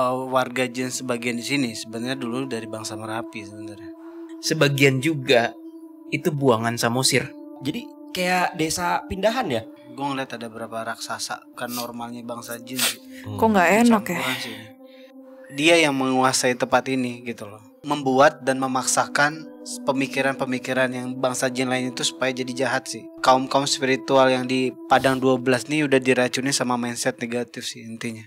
warga Jin sebagian di sini sebenarnya dulu dari bangsa Merapi sebenarnya. Sebagian juga itu buangan Samosir. Jadi kayak desa pindahan ya. Gue ngeliat ada berapa raksasa kan normalnya bangsa Jin. Kok nggak enak ya? Sih. Dia yang menguasai tempat ini gitu loh. Membuat dan memaksakan pemikiran-pemikiran yang bangsa Jin lain itu supaya jadi jahat sih. Kaum-kaum spiritual yang di Padang 12 nih udah diracuni sama mindset negatif sih intinya.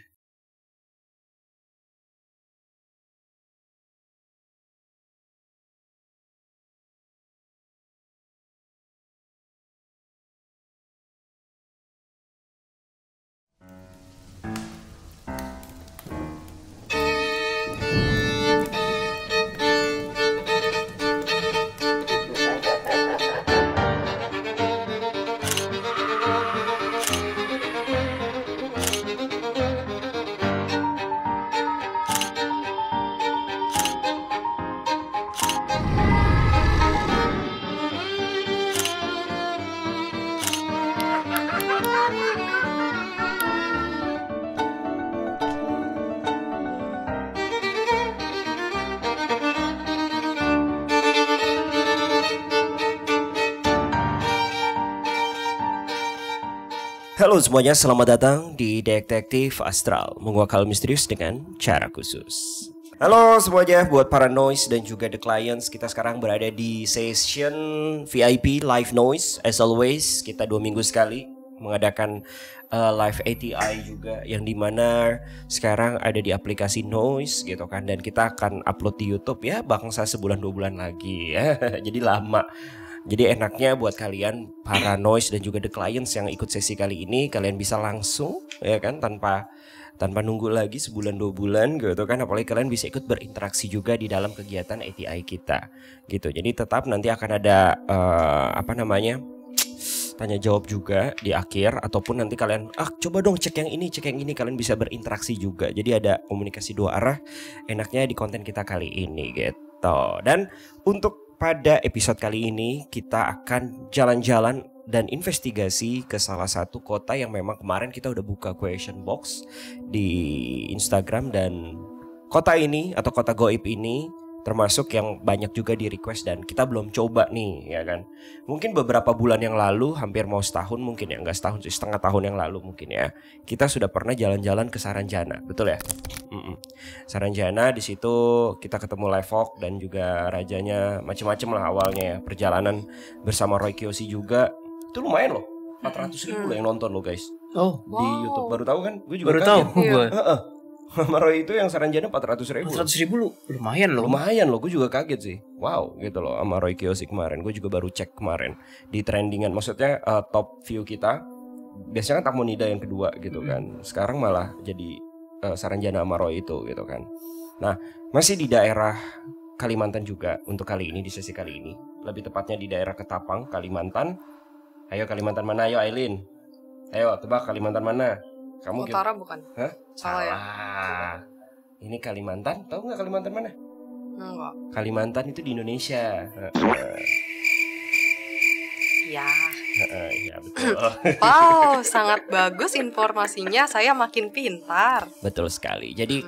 Halo semuanya, selamat datang di Detektif Astral, menguak hal misterius dengan cara khusus. Halo semuanya, buat para noise dan juga the clients, kita sekarang berada di session VIP live noise. As always, kita 2 minggu sekali mengadakan live ATI juga, yang dimana sekarang ada di aplikasi Noise gitu kan. Dan kita akan upload di YouTube ya, bangsa sebulan 2 bulan lagi ya. Jadi lama. Jadi enaknya buat kalian para noise dan juga the clients yang ikut sesi kali ini, kalian bisa langsung ya kan, tanpa nunggu lagi sebulan 2 bulan gitu kan. Apalagi kalian bisa ikut berinteraksi juga di dalam kegiatan ATI kita gitu. Jadi tetap nanti akan ada tanya jawab juga di akhir, ataupun nanti kalian coba dong cek yang ini, kalian bisa berinteraksi juga. Jadi ada komunikasi 2 arah enaknya di konten kita kali ini gitu. Dan untuk pada episode kali ini kita akan jalan-jalan dan investigasi ke salah satu kota yang memang kemarin kita udah buka question box di Instagram. Dan kota ini atau kota goib ini termasuk yang banyak juga di request dan kita belum coba nih ya kan. Mungkin beberapa bulan yang lalu, hampir mau setahun mungkin ya, enggak setahun sih, setengah tahun yang lalu mungkin ya, kita sudah pernah jalan-jalan ke Saranjana, betul ya? Saranjana, di situ kita ketemu Levok dan juga rajanya, macam-macam lah awalnya ya. Perjalanan bersama Roy Kiyoshi juga, itu lumayan loh, 400.000 loh yang nonton loh guys. Oh, di YouTube baru tahu kan? Gue juga baru tahu gue. Sama Roy itu yang Saranjana 400.000. 400.000 lumayan loh. Lumayan loh, gue juga kaget sih. Wow gitu loh sama Roy Kiyoshi kemarin. Gue juga baru cek kemarin di trendingan. Maksudnya top view kita biasanya kan Tamonida yang kedua gitu kan. Sekarang malah jadi Saranjana sama Roy itu gitu kan. Nah masih di daerah Kalimantan juga untuk kali ini, di sesi kali ini. Lebih tepatnya di daerah Ketapang, Kalimantan. Ayo Kalimantan mana, ayo Aileen. Ayo tebak Kalimantan mana? Kamu Utara bukan? Hah? Salah ya? Ini Kalimantan, tahu nggak Kalimantan mana? Enggak. Kalimantan itu di Indonesia. Ya. Iya betul. Wow, sangat bagus informasinya. Saya makin pintar. Betul sekali. Jadi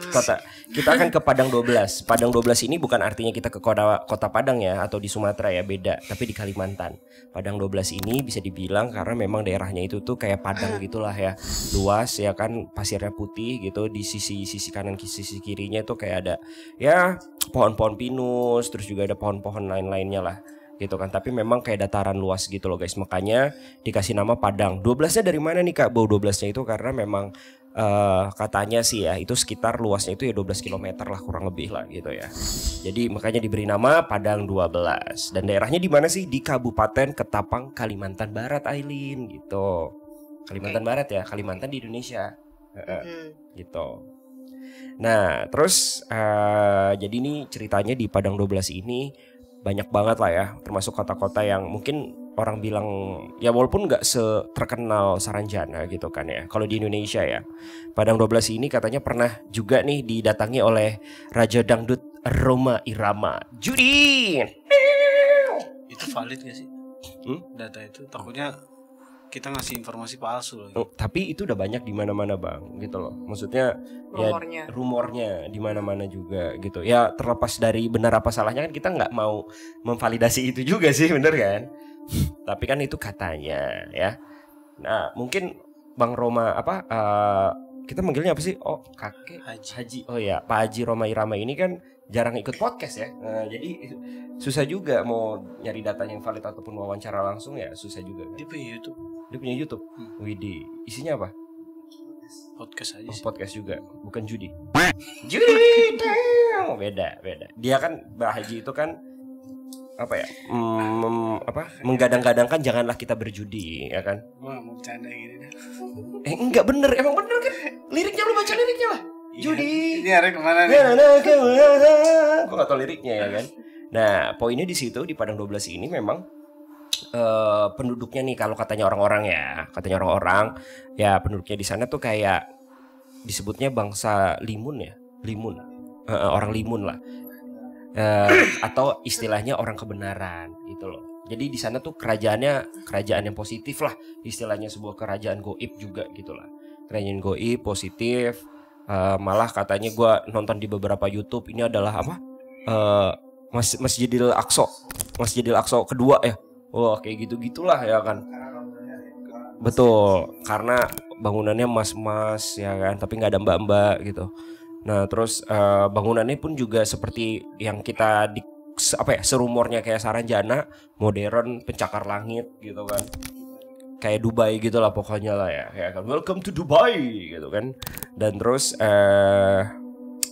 kita akan ke Padang 12. Padang 12 ini bukan artinya kita ke kota Padang ya, atau di Sumatera ya, beda, tapi di Kalimantan. Padang 12 ini bisa dibilang karena memang daerahnya itu tuh kayak Padang gitulah ya. Luas ya kan, pasirnya putih gitu, di sisi kanan sisi kirinya itu kayak ada ya pohon-pohon pinus, terus juga ada pohon-pohon lain-lainnya lah gitu kan. Tapi memang kayak dataran luas gitu loh guys. Makanya dikasih nama Padang. 12-nya dari mana nih Kak? Bau 12-nya itu karena memang katanya sih ya, itu sekitar luasnya itu ya 12 km lah kurang lebih lah gitu ya. Jadi makanya diberi nama Padang 12. Dan daerahnya di mana sih? Di Kabupaten Ketapang, Kalimantan Barat, Aileen gitu. Kalimantan Barat ya, Kalimantan di Indonesia. Gitu. Nah terus jadi ini ceritanya di Padang 12 ini banyak banget lah ya, termasuk kota-kota yang mungkin orang bilang ya walaupun nggak seterkenal Saranjana gitu kan ya. Kalau di Indonesia ya, Padang 12 ini katanya pernah juga nih didatangi oleh Raja Dangdut Rhoma Irama Judin. Itu valid gak sih? Data itu takutnya kita ngasih informasi palsu lagi. Tapi itu udah banyak di mana-mana bang, gitu loh. Maksudnya rumornya di mana-mana juga gitu. Ya terlepas dari benar apa salahnya kan kita nggak mau memvalidasi itu juga sih, bener kan? Tapi kan itu katanya ya. Nah mungkin Bang Roma kita manggilnya apa sih? Oh kakek Haji. Oh ya Pak Haji Roma Irama ini kan jarang ikut podcast ya. Jadi susah juga mau nyari datanya yang valid ataupun wawancara langsung ya susah juga. Dia punya YouTube. Widih, isinya apa? Podcast aja sih. Podcast juga, bukan judi. Judi, beda. Dia kan Mbak Haji itu kan menggadang-gadangkan janganlah kita berjudi, ya kan? Gua gak mau bercanda gini dah. Enggak bener, emang bener kan? Liriknya lu baca liriknya lah. Judi. Ini arah kemana nih? Gue gak tau liriknya ya kan. Nah poinnya di situ di Padang 12 ini memang penduduknya nih kalau katanya orang-orang ya penduduknya di sana tuh kayak disebutnya bangsa Limun ya, orang Limun lah, atau istilahnya orang kebenaran gitu loh. Jadi di sana tuh kerajaan yang positif lah, istilahnya sebuah kerajaan goib juga gitulah, kerajaan goib positif. Malah katanya gue nonton di beberapa YouTube ini adalah Masjidil Aqsa kedua ya. Wah kayak gitu-gitulah ya kan. Betul, karena bangunannya emas-emas ya kan, tapi nggak ada mbak-mbak gitu. Nah terus bangunannya pun juga seperti yang kita serumornya kayak Saranjana, modern, pencakar langit gitu kan. Kayak Dubai gitu lah pokoknya lah ya kan. Welcome to Dubai gitu kan. Dan terus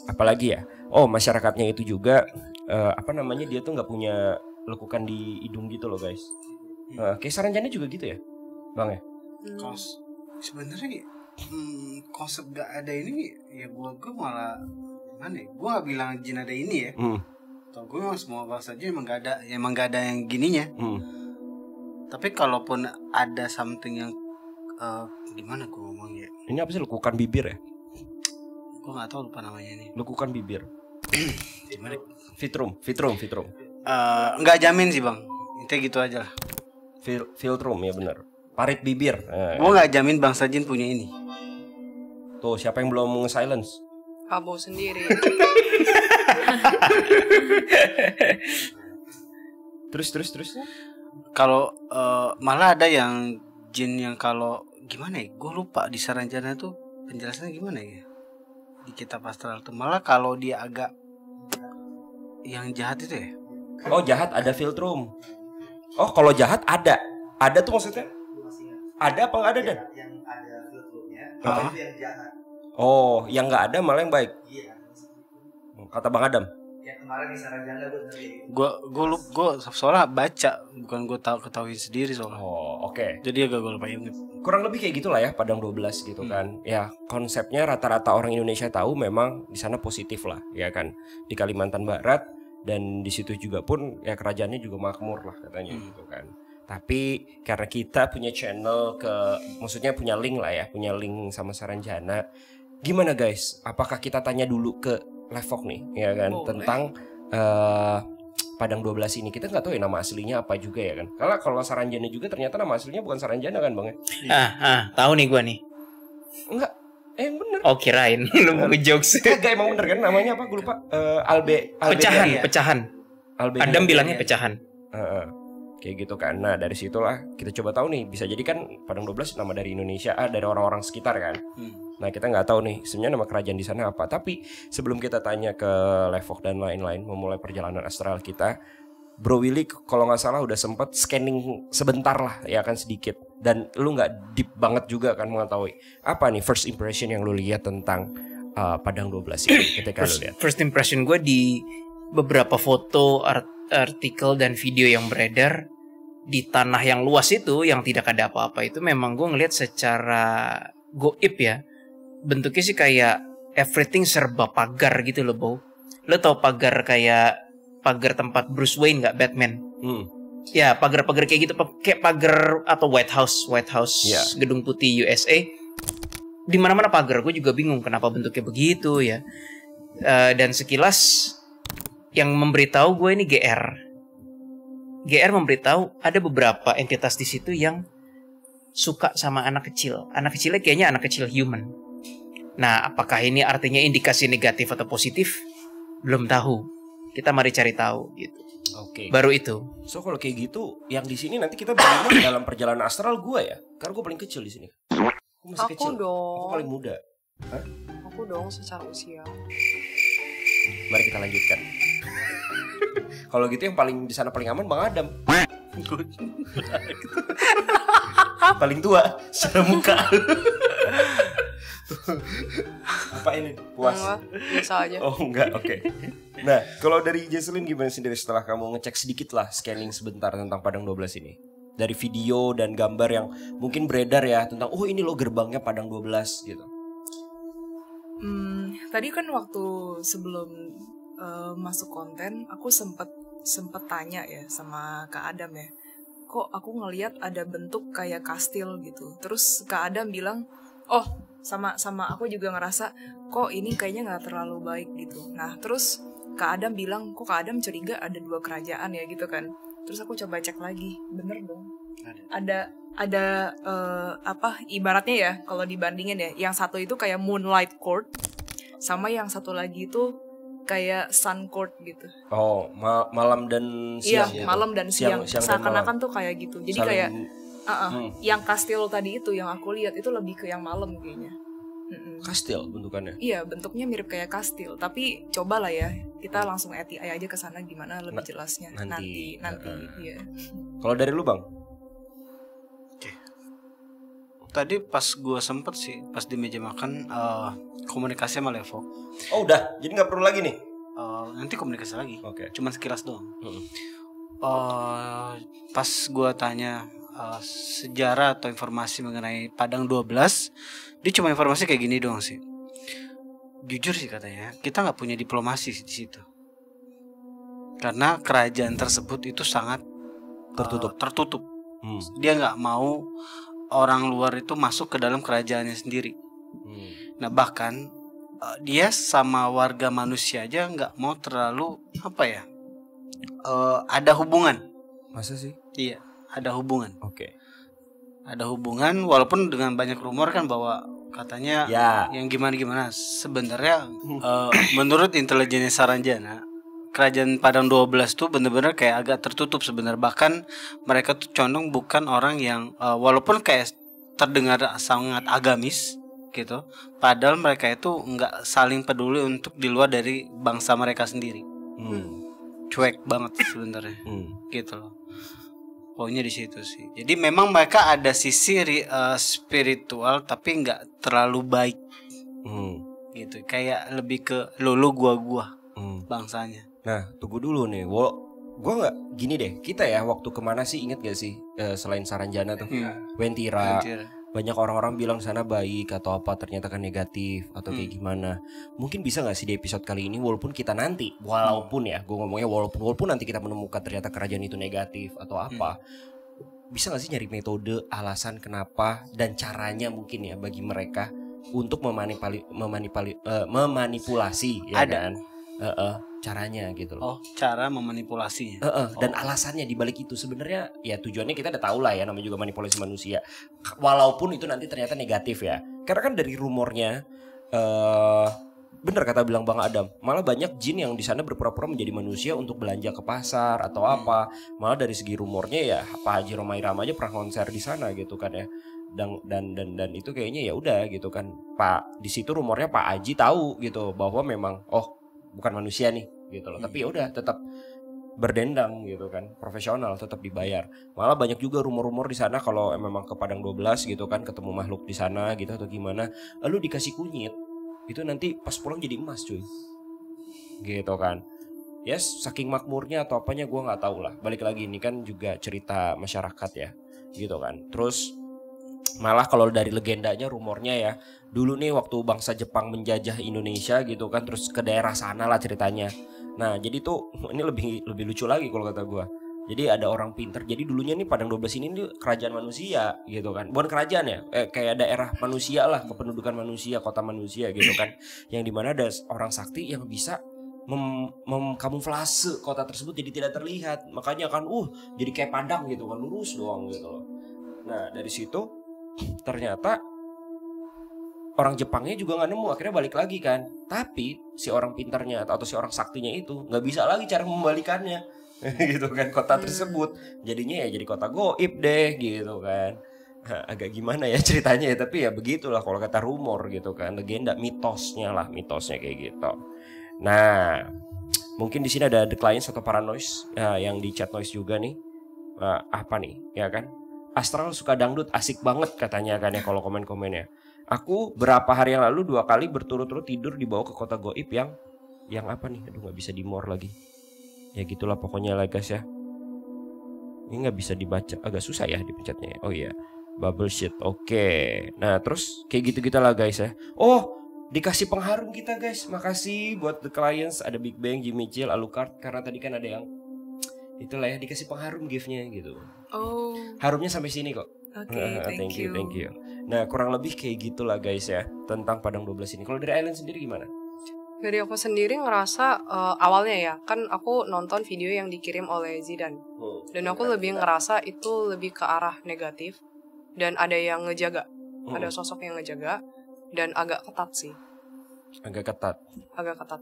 apalagi ya? Oh masyarakatnya itu juga dia tuh nggak punya lekukan di hidung gitu loh guys. Kayak Saranjana juga gitu ya, bang ya. Sebenarnya konsep gak ada ini ya gue malah mana? Gue gak bilang jin ada ini ya. Tau gue memang semua bangsa jin emang gak ada yang gininya. Tapi kalaupun ada something yang gimana gue ngomongnya? Ini apa sih lekukan bibir ya? Gue nggak tahu lupa namanya ini. Lekukan bibir. Gimana? Vitrum. Nggak jamin sih bang. Intinya gitu aja lah. Filtrum ya benar. Parit bibir. Gue nggak jamin bangsa jin punya ini. Tuh siapa yang belum silence? Abo sendiri. Terus. Kalau malah ada yang jin yang kalau gimana ya? Gue lupa di Saranjana tuh penjelasannya gimana ya? Di kitab astral tuh malah kalau dia agak yang jahat itu ya. Oh jahat ada filtrum. Oh kalau jahat ada tuh maksudnya? Ada apa nggak ada dan? Yang ada filtrumnya, itu yang jahat. Oh yang nggak ada malah yang baik. Iya. Kata Bang Adam. Yang kemarin di Saranjana Gue soalnya baca bukan gue ketahui sendiri soalnya. Oh oke. Jadi agak gue lupa inget. Kurang lebih kayak gitulah ya Padang 12 gitu kan. Ya konsepnya rata-rata orang Indonesia tahu memang di sana positif lah ya kan. Di Kalimantan Barat dan di situ juga pun ya kerajaannya juga makmur lah katanya gitu kan. Tapi karena kita punya channel maksudnya punya link sama Saranjana. Gimana guys? Apakah kita tanya dulu ke Levok nih ya kan tentang Padang 12 ini. Kita nggak tahu ya nama aslinya apa juga ya kan. Karena kalau Saranjana juga ternyata nama aslinya bukan Saranjana kan Bang ya? Tahu nih gua nih. Enggak. Bener. Oh kirain lu mau ngejokes. Kagak emang bener kan namanya apa? Gue lupa. Pecahan. Adam bilangnya pecahan. Kayak gitu kan. Nah dari situlah kita coba tahu nih. Bisa jadi kan Padang 12 nama dari Indonesia, dari orang-orang sekitar kan. Nah kita nggak tahu nih sebenarnya nama kerajaan di sana apa. Tapi sebelum kita tanya ke Levok dan lain-lain, memulai perjalanan astral kita, Bro Willy kalau nggak salah udah sempet scanning sebentar lah ya kan sedikit. Dan lu nggak deep banget juga kan mengetahui apa nih first impression yang lu lihat tentang Padang 12 ini ketika lu lihat. First impression gue di beberapa foto, artikel dan video yang beredar di tanah yang luas itu yang tidak ada apa-apa itu memang gue ngelihat secara goib ya. Bentuknya sih kayak everything serba pagar gitu loh, Bo. Lo tau pagar kayak pagar tempat Bruce Wayne nggak, Batman? Ya pagar-pagar kayak gitu, kayak pagar atau White House yeah. Gedung Putih USA. Di mana-mana pagar. Gue juga bingung kenapa bentuknya begitu ya. Dan sekilas yang memberitahu gue ini GR memberitahu ada beberapa entitas di situ yang suka sama anak kecil. Anak kecilnya kayaknya anak kecil human. Nah, apakah ini artinya indikasi negatif atau positif? Belum tahu. Kita mari cari tahu gitu. Oke. Baru itu. So kalau kayak gitu, yang di sini nanti kita berlima dalam perjalanan astral gue ya, karena gue paling kecil di sini. Gue masih Aku kecil. dong. Aku paling muda. Hah? Aku dong secara usia. Mari kita lanjutkan. Kalau gitu yang paling di sana paling aman Bang Adam. Paling tua secara muka. Apa ini? Puas? Enggak, biasa aja. Oh enggak, oke. Nah, kalau dari Jesselyn gimana sendiri setelah kamu ngecek sedikit lah, scanning sebentar tentang Padang 12 ini? Dari video dan gambar yang mungkin beredar ya tentang oh ini loh gerbangnya Padang 12 gitu. Tadi kan waktu sebelum masuk konten, aku sempet tanya ya sama Kak Adam ya, kok aku ngelihat ada bentuk kayak kastil gitu. Terus Kak Adam bilang, oh sama aku juga ngerasa kok ini kayaknya nggak terlalu baik gitu. Nah terus Kak Adam bilang, kok Kak Adam curiga ada 2 kerajaan ya gitu kan. Terus aku coba cek lagi, bener dong. Ada apa ibaratnya ya kalau dibandingin ya, yang satu itu kayak Moonlight Court sama yang satu lagi itu kayak Sun Court gitu. Oh, malam dan siang. Iya, malam dan siang. Siang dan Seakan-akan malam. tuh kayak gitu. Jadi Saling- kayak yang kastil tadi itu yang aku lihat itu lebih ke yang malam kayaknya. Kastil bentukannya. Iya, bentuknya mirip kayak kastil, tapi cobalah ya kita langsung ATI aja ke sana gimana lebih jelasnya nanti. nanti. Iya. Kalau dari lu Bang? Tadi pas gue sempet sih, pas di meja makan komunikasi sama Levo. Oh udah, jadi nggak perlu lagi nih. Nanti komunikasi lagi. Oke. Cuman sekilas doang. Mm-mm. Pas gue tanya sejarah atau informasi mengenai Padang 12, dia cuma informasi kayak gini doang sih. Jujur sih katanya, kita nggak punya diplomasi di situ. Karena kerajaan tersebut itu sangat tertutup. Dia nggak mau orang luar itu masuk ke dalam kerajaannya sendiri. Nah bahkan dia sama warga manusia aja nggak mau terlalu ada hubungan. Masa sih? Iya, ada hubungan. Oke. Ada hubungan walaupun dengan banyak rumor kan bahwa katanya Ya. yang gimana sebenarnya menurut intelijennya Saranjana, kerajaan Padang 12 tuh bener-bener kayak agak tertutup sebenarnya. Bahkan mereka tuh condong bukan orang yang walaupun kayak terdengar sangat agamis gitu, padahal mereka itu nggak saling peduli untuk di luar dari bangsa mereka sendiri. Cuek banget sebenarnya. Gitu loh. Pokoknya di situ sih. Jadi memang mereka ada sisi spiritual tapi nggak terlalu baik. Gitu. Kayak lebih ke lu gua bangsanya. Nah, tunggu dulu nih. Gua nggak gini deh. Kita ya waktu kemana sih inget gak sih selain Saranjana tuh? Wentira. Banyak orang-orang bilang sana baik atau apa, ternyata kan negatif atau kayak gimana. Mungkin bisa gak sih di episode kali ini walaupun kita nanti, walaupun ya gue ngomongnya walaupun nanti kita menemukan ternyata kerajaan itu negatif atau apa, bisa gak sih nyari metode, alasan kenapa dan caranya mungkin ya bagi mereka untuk memanipulasi ya Ada. kan? Caranya gitu loh. Oh, cara memanipulasinya. Dan alasannya di balik itu sebenarnya ya tujuannya kita udah tahu lah ya, namanya juga manipulasi manusia. Walaupun itu nanti ternyata negatif ya. Karena kan dari rumornya bener kata bilang Bang Adam, malah banyak jin yang di sana berpura-pura menjadi manusia untuk belanja ke pasar atau apa. Malah dari segi rumornya ya Pak Haji Romai Rama aja pernah konser di sana gitu kan ya. Dan itu kayaknya ya udah gitu kan. Pak di situ rumornya Pak Haji tahu gitu bahwa memang bukan manusia nih gitu loh. Tapi ya udah tetap berdendam gitu kan, profesional, tetap dibayar. Malah banyak juga rumor-rumor di sana kalau memang ke Padang 12 gitu kan ketemu makhluk di sana gitu atau gimana, lalu dikasih kunyit. Itu nanti pas pulang jadi emas cuy. Gitu kan. Yes, saking makmurnya atau apanya gue nggak tahu lah. Balik lagi ini kan juga cerita masyarakat ya. Gitu kan. Terus malah kalau dari legendanya rumornya ya, dulu nih waktu bangsa Jepang menjajah Indonesia gitu kan, terus ke daerah sana lah ceritanya. Nah jadi tuh ini lebih lucu lagi kalau kata gue. Jadi ada orang pinter. Jadi dulunya nih Padang 12 ini nih kerajaan manusia gitu kan. Bukan kerajaan ya, kayak daerah manusia lah, kependudukan manusia, kota manusia gitu kan. Yang dimana ada orang sakti yang bisa kamuflase kota tersebut jadi tidak terlihat. Makanya kan jadi kayak padang gitu kan, lurus doang gitu loh. Nah dari situ ternyata orang Jepangnya juga nggak nemu, akhirnya balik lagi kan. Tapi si orang pintarnya atau si orang saktinya itu nggak bisa lagi cara membalikannya gitu kan kota tersebut. Jadinya ya jadi kota goib deh gitu kan. Agak gimana ya ceritanya ya, tapi ya begitulah kalau kata rumor gitu kan, legenda, mitosnya kayak gitu. Nah, mungkin di sini ada The Clients atau Paranoise yang di chat noise juga nih. Apa nih ya kan? Astral suka dangdut, asik banget katanya kan ya kalau komen-komennya. Aku berapa hari yang lalu 2 kali berturut-turut tidur dibawa ke kota goib yang apa nih? Aduh nggak bisa di more lagi. Ya gitulah pokoknya lah guys ya. Ini nggak bisa dibaca, agak susah ya dipencetnya. Oh iya, bubble sheet. Oke. Nah terus kayak gitu-gitu lah guys ya. Oh dikasih pengharum kita guys. Makasih buat The Clients, ada Big Bang, Jimmy Chill, Alucard. Karena tadi kan ada yang itulah ya dikasih pengharum giftnya gitu. Oh, Harumnya sampai sini kok. oke, Thank you. Nah kurang lebih kayak gitulah guys ya tentang Padang 12 ini. Kalau dari Aileen sendiri gimana? Dari aku sendiri ngerasa awalnya ya, kan aku nonton video yang dikirim oleh Zidan. Dan aku lebih ngerasa itu lebih ke arah negatif. Dan ada yang ngejaga. Ada sosok yang ngejaga. Dan agak ketat sih. Agak ketat.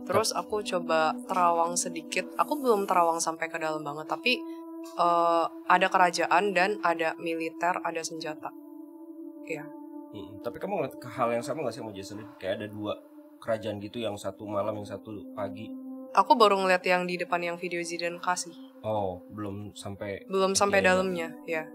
Terus aku coba terawang sedikit. Aku belum terawang sampai ke dalam banget. Tapi ada kerajaan dan ada militer, ada senjata. Iya. Tapi kamu ngeliat ke hal yang sama gak sih sama Jason? Kayak ada 2 kerajaan gitu, yang satu malam, yang satu pagi. Aku baru ngeliat yang di depan yang video Zidan kasih. Oh, belum sampai Dalamnya, ya.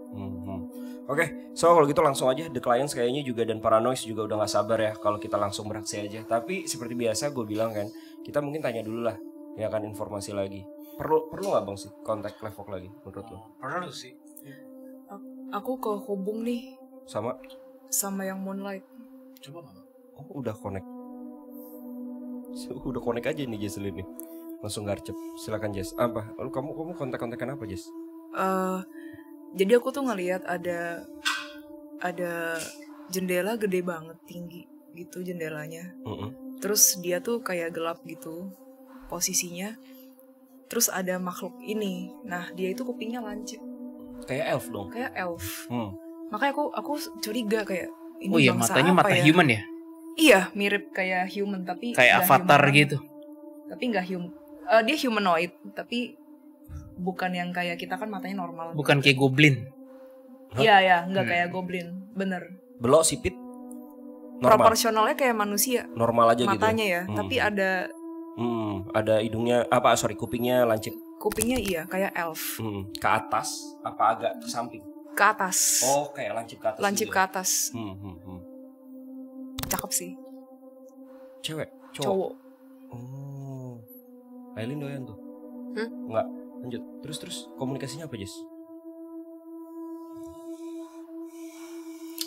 Oke, so kalau gitu langsung aja The Clients kayaknya juga dan Paranoise juga udah gak sabar ya kalau kita langsung beraksi aja. Tapi seperti biasa gue bilang kan, kita mungkin tanya dulu lah, ya kan, informasi lagi. Perlu gak bang sih kontak Levok lagi menurut lo? Perlu sih. aku kehubung nih Sama yang Moonlight. Coba nggak? Oh udah connect. Udah connect aja nih Jesselin nih. Langsung garcep. Silakan Jess. Apa? Lalu kamu kontak-kontakan apa Jess? Jadi aku tuh ngelihat ada jendela gede banget, tinggi gitu jendelanya. Terus dia tuh kayak gelap gitu posisinya. Terus ada makhluk ini. Nah dia itu kupingnya lancip. Kayak elf dong. Kayak elf. Makanya aku curiga kayak ini Oh iya, bangsa matanya apa mata ya? human ya? Iya, mirip kayak human tapi Kayak nggak avatar human gitu. Tapi nggak human. Dia humanoid tapi bukan yang kayak kita kan matanya normal. Bukan kayak goblin. Iya, nggak kayak goblin, bener. Belok sipit. Normal. Proporsionalnya kayak manusia. Normal aja matanya gitu. ya, tapi ada ada hidungnya kupingnya lancip. kupingnya iya kayak elf. Ke atas apa agak ke samping? Ke atas. Oh, kayak lancip ke atas. Lancip gitu. ke atas. Cakep sih. Cewek, Cowok. Oh. Aileen doyan tuh. Enggak. Lanjut. Terus komunikasinya apa, Jess?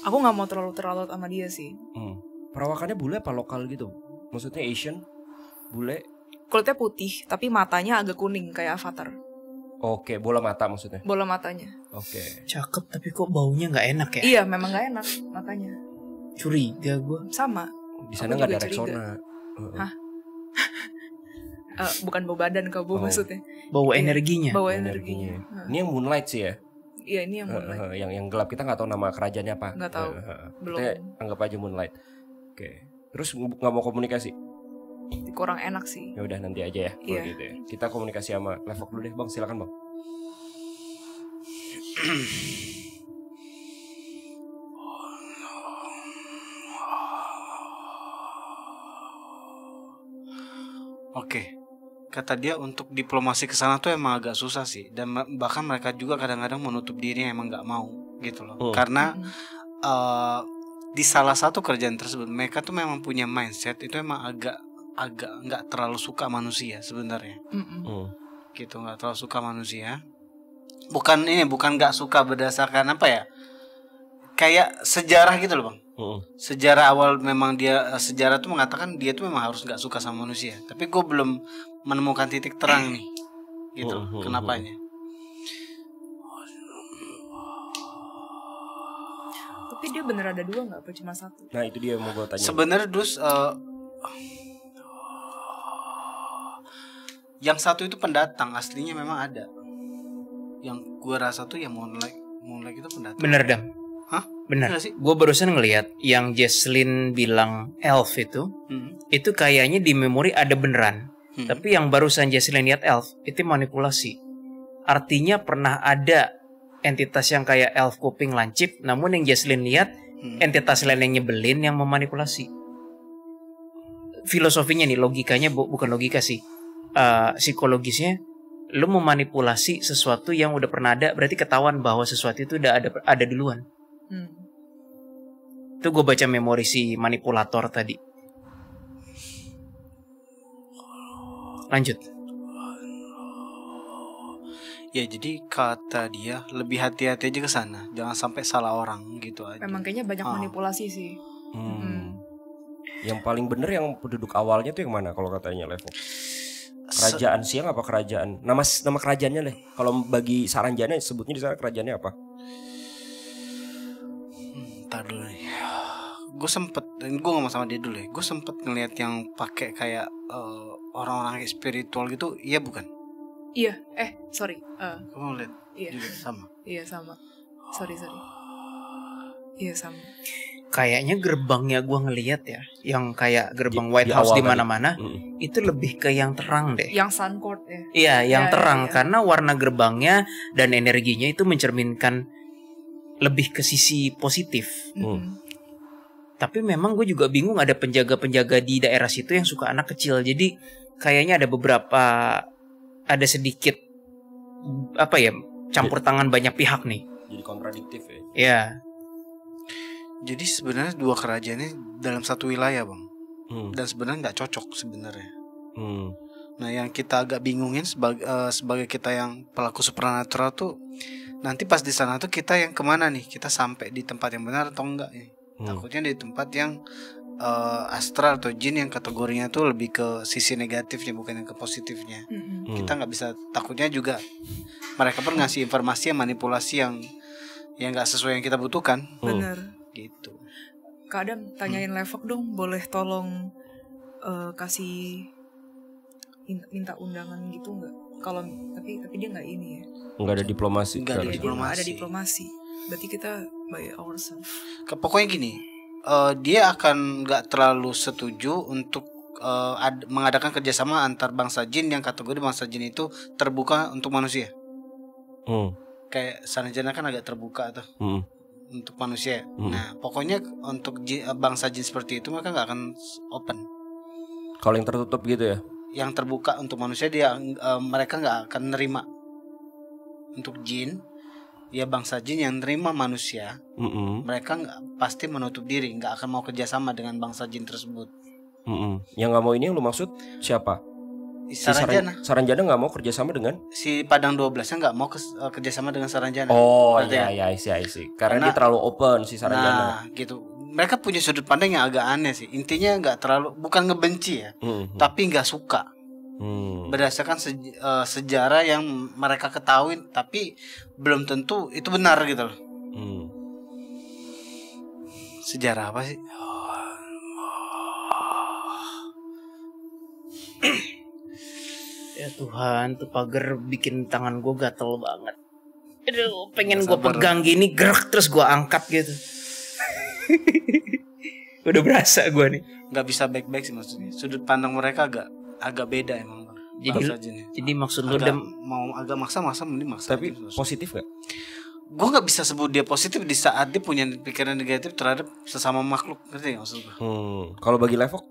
Aku nggak mau terlalu sama dia sih. Perawakannya bule apa lokal gitu? Maksudnya Asian? Bule? Kulitnya putih, tapi matanya agak kuning kayak Avatar. Oke, bola mata maksudnya. Bola matanya. Oke. Cakep tapi kok baunya nggak enak ya? Iya, memang nggak enak matanya. Curiga gue. Sama. Di sana nggak ada Rexona. Hah? Bukan bau badan kau bu maksudnya. Bau energinya. Bau energinya. Ini yang Moonlight sih ya. Iya, ini yang Moonlight. Yang gelap, kita nggak tahu nama kerajaannya apa. Nggak tahu. Belum. Kita anggap aja Moonlight. Oke. Terus nggak mau komunikasi? Kurang enak sih. Ya udah nanti aja ya. Iya. Gitu ya. Kita komunikasi sama Levok dulu deh, Bang. Silakan, Bang. Oke. Kata dia untuk diplomasi ke sana tuh emang agak susah sih, dan bahkan mereka juga kadang-kadang menutup diri, emang nggak mau gitu loh. Karena di salah satu kerjaan tersebut mereka tuh memang punya mindset itu emang agak nggak terlalu suka manusia sebenarnya. Gitu, nggak terlalu suka manusia. Bukan nggak suka berdasarkan apa ya? Kayak sejarah gitu loh, Bang. Sejarah awal memang sejarah tuh mengatakan dia tuh memang harus nggak suka sama manusia. Tapi gue belum menemukan titik terang nih, gitu. Kenapanya? Tapi dia bener ada dua nggak? Apa cuma satu? Nah itu dia yang mau gue tanya. Sebenarnya dus yang satu itu pendatang, aslinya memang ada. Yang gue rasa tuh ya Moonlight itu pendatang. Bener Dam. Hah? Benar. Iya sih? Gue barusan ngelihat yang Jesslyn bilang elf itu kayaknya di memori ada beneran. Tapi yang barusan Jesslyn lihat elf itu manipulasi. Artinya pernah ada entitas yang kayak elf kuping lancip, namun yang Jesslyn lihat entitas lain yang nyebelin yang memanipulasi. Filosofinya nih, logikanya bukan logika sih. Psikologisnya, lu memanipulasi sesuatu yang udah pernah ada, berarti ketahuan bahwa sesuatu itu udah ada duluan. Itu gue baca memori si manipulator tadi. Lanjut. Ya jadi kata dia lebih hati-hati aja ke sana, jangan sampai salah orang gitu aja. Memang kayaknya banyak manipulasi sih. Yang paling bener yang penduduk awalnya tuh yang mana kalau katanya Levo? Kerajaan siang apa kerajaan? Nama kerajaannya deh. Kalau bagi Saranjana sebutnya di sana kerajaannya apa? Ntar dulu nih. Gue ngomong sama dia dulu ya. Gue sempet ngeliat yang pakai kayak orang-orang spiritual gitu, iya bukan? Iya, sorry. Kamu lihat Iya. juga sama. Iya sama. Sorry. Iya sama. Kayaknya gerbangnya gue ngelihat ya, yang kayak gerbang White di House awal di mana-mana, itu lebih ke yang terang deh. Yang Sun Court ya. Iya, yang Ya, terang ya. karena warna gerbangnya dan energinya itu mencerminkan lebih ke sisi positif. Tapi memang gue juga bingung, ada penjaga-penjaga di daerah situ yang suka anak kecil. Jadi kayaknya ada sedikit campur tangan banyak pihak nih. Jadi kontradiktif ya. Ya. Jadi sebenarnya dua kerajaan ini dalam satu wilayah bang, dan sebenarnya nggak cocok sebenarnya. Nah yang kita agak bingungin sebagai kita yang pelaku supernatural tuh, nanti pas di sana tuh kita yang kemana nih? Kita sampai di tempat yang benar atau enggak? Takutnya di tempat yang astral atau jin yang kategorinya tuh lebih ke sisi negatifnya bukan yang ke positifnya. Kita nggak bisa, takutnya juga mereka pun ngasih informasi yang manipulasi yang nggak sesuai yang kita butuhkan. Bener. Gitu. Kak Adam, tanyain Levok dong, boleh tolong kasih minta undangan gitu nggak? Kalau tapi dia nggak ini ya. Nggak ada diplomasi. Nggak ada Dia diplomasi. nggak ada diplomasi. Berarti kita by ourselves. Pokoknya gini, dia akan nggak terlalu setuju untuk mengadakan kerjasama antar bangsa jin yang kategori bangsa jin itu terbuka untuk manusia. Kayak Saranjana kan agak terbuka tuh untuk manusia. Nah pokoknya untuk bangsa jin seperti itu mereka nggak akan open. Kalau yang tertutup gitu ya? Yang terbuka untuk manusia mereka nggak akan nerima. Untuk jin, ya bangsa jin yang nerima manusia, mereka pasti menutup diri, nggak akan mau kerjasama dengan bangsa jin tersebut. Yang nggak mau ini yang lu maksud siapa? Saranjana nggak mau kerjasama dengan si Padang 12-nya nggak mau kerjasama dengan Saranjana. Oh iya sih. Karena dia terlalu open si Saranjana. Nah gitu. Mereka punya sudut pandang yang agak aneh sih. Intinya nggak terlalu, bukan ngebenci ya, tapi nggak suka. Berdasarkan sejarah yang mereka ketahui, tapi belum tentu itu benar gitu loh. Sejarah apa sih? Ya Tuhan, tuh pagar bikin tangan gue gatel banget. Aduh, pengen gue pegang gini, gerak terus gue angkat gitu. Udah berasa gue nih. Gak bisa baik-baik sih maksudnya. Sudut pandang mereka agak beda emang. Jadi maksud lu mau agak maksa mending maksa. Tapi aja, positif gak? Gue gak bisa sebut dia positif di saat dia punya pikiran negatif terhadap sesama makhluk. Ngerti gak maksud gue? Kalau bagi Levok?